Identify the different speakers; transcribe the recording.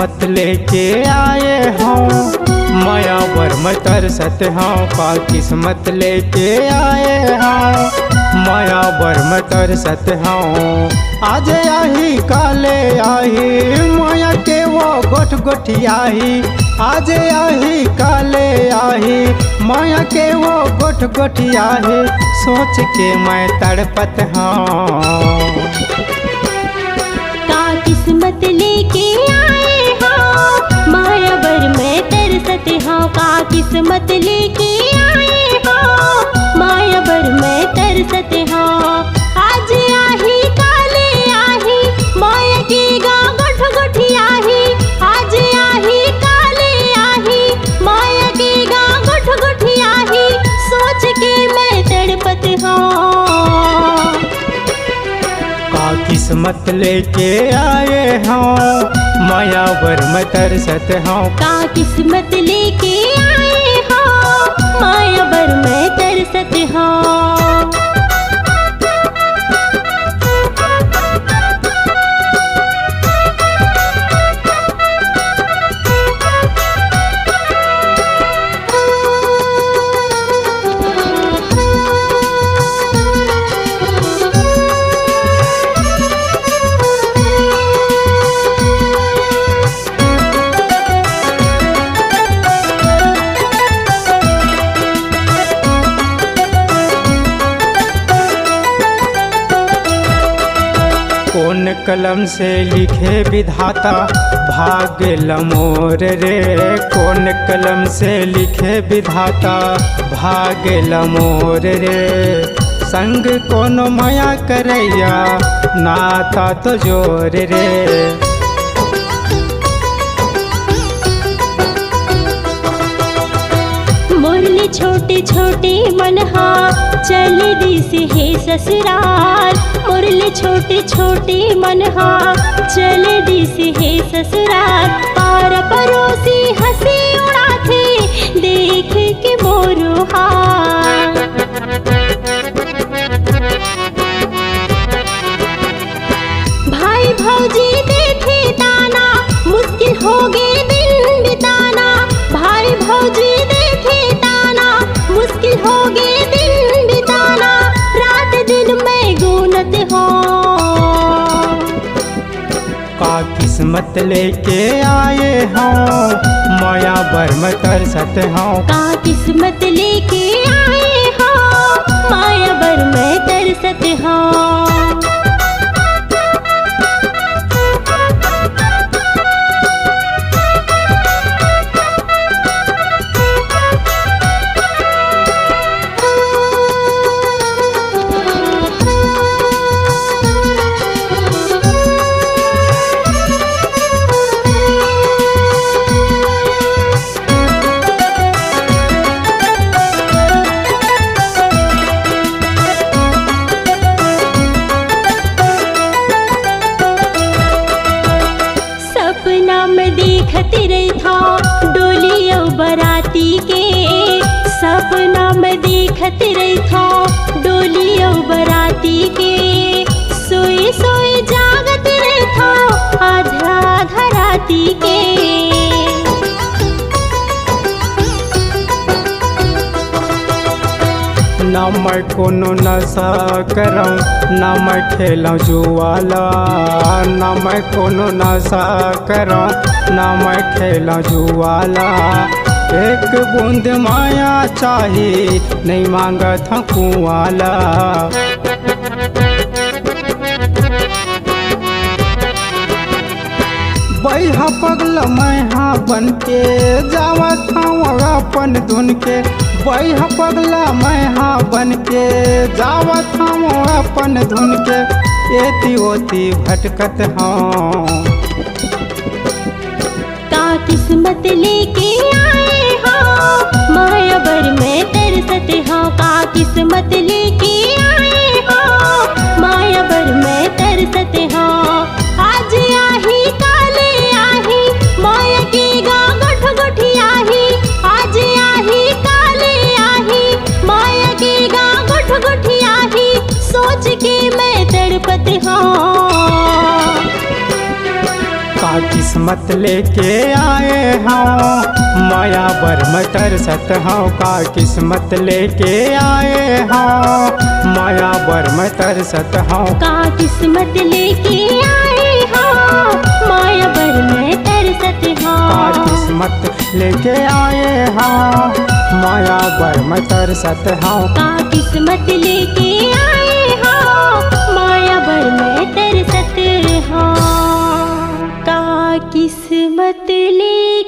Speaker 1: किस्मत लेके आए हों माया वर में तरसत हों का किस्मत लेके आए हों माया वर में तरसत हों आज आही काले आही माया के वो गोठ गोठियाही आज आही काले आही माया के वो गोठ गोठियाही सोच के मैं तड़पत हूँ
Speaker 2: का किस्मत लेके आए हो माया वर में तरसत हो का किस्मत लेके आए हो माया वर में तरसत हो आज आही काले आही माया की गा गोठ गोठियाही आज आही काले आही माया की गा गोठ गोठियाही सोच के मैं तड़पत हूँ
Speaker 1: का किस्मत लेके आए हों माया वर में तरसत हों
Speaker 2: का किस्मत लेके आए हो माया वर में तरसत हो
Speaker 1: कौन कलम से लिखे विधाता भाग्य लमोर रे कौन कलम से लिखे विधाता भाग्य लमोर रे संग कोनो माया करैया नाता तो जोर रे
Speaker 2: मुरली छोटे छोटे मनहा चल दिस है ससुराल मुरली छोटे छोटे मनहा चल दिस है ससुराल पार परोसी हंसी उड़ाते देख के मोरू हाल भाई भौजी देखे ताना मुश्किल हो गए दिन बिताना भाई भौजी देखे ताना मुश्किल हो गए दिन बिताना रात दिन मैं गुनत हो
Speaker 1: का किस्मत लेके आए हों माया वर में तरसत हों
Speaker 2: का किस्मत लेके आए हो माया वर में तरसत हो सपना में देखत रही था डोली और बराती के सपना में देखत रही था डोली और बराती के सोई सोई जागत रही था आधा आधा राती के
Speaker 1: ना मैं कोनो नशा करऊँ ना मैं खेलूँ जुआला ना मैं कोनो नशा करऊँ ना मैं खेलूँ जुआला एक बूंद माया चाहिए नहीं मांगत हूँ कुआला बैहा पगल मैं हाँ बन के जावत हूँ अपन धुन के बैहा पगला मैं हाँ बन के जावत हूँ अपन धुन के एती ओती भटकत हूँ
Speaker 2: का किस्मत लेके आए हो माया वर में तरसत हो का किस्मत लेके आए हो माया वर में तरसत हो आज आही काले आही माया की गा गोठ गोठियाही आज आही काले आही माया की गा गोठ गोठियाही सोच के मैं तड़पत हूँ
Speaker 1: का किस्मत किस्मत लेके आए हों माया बर में तरसत हों का किस्मत लेके आए हों माया बर में तरसत हों
Speaker 2: का किस्मत लेके आए हो माया बर में तरसत हो
Speaker 1: का किस्मत लेके आए हों माया बर में तरसत हों
Speaker 2: का किस्मत लेके आए हो माया बर में तरसत हो का किस्मत ले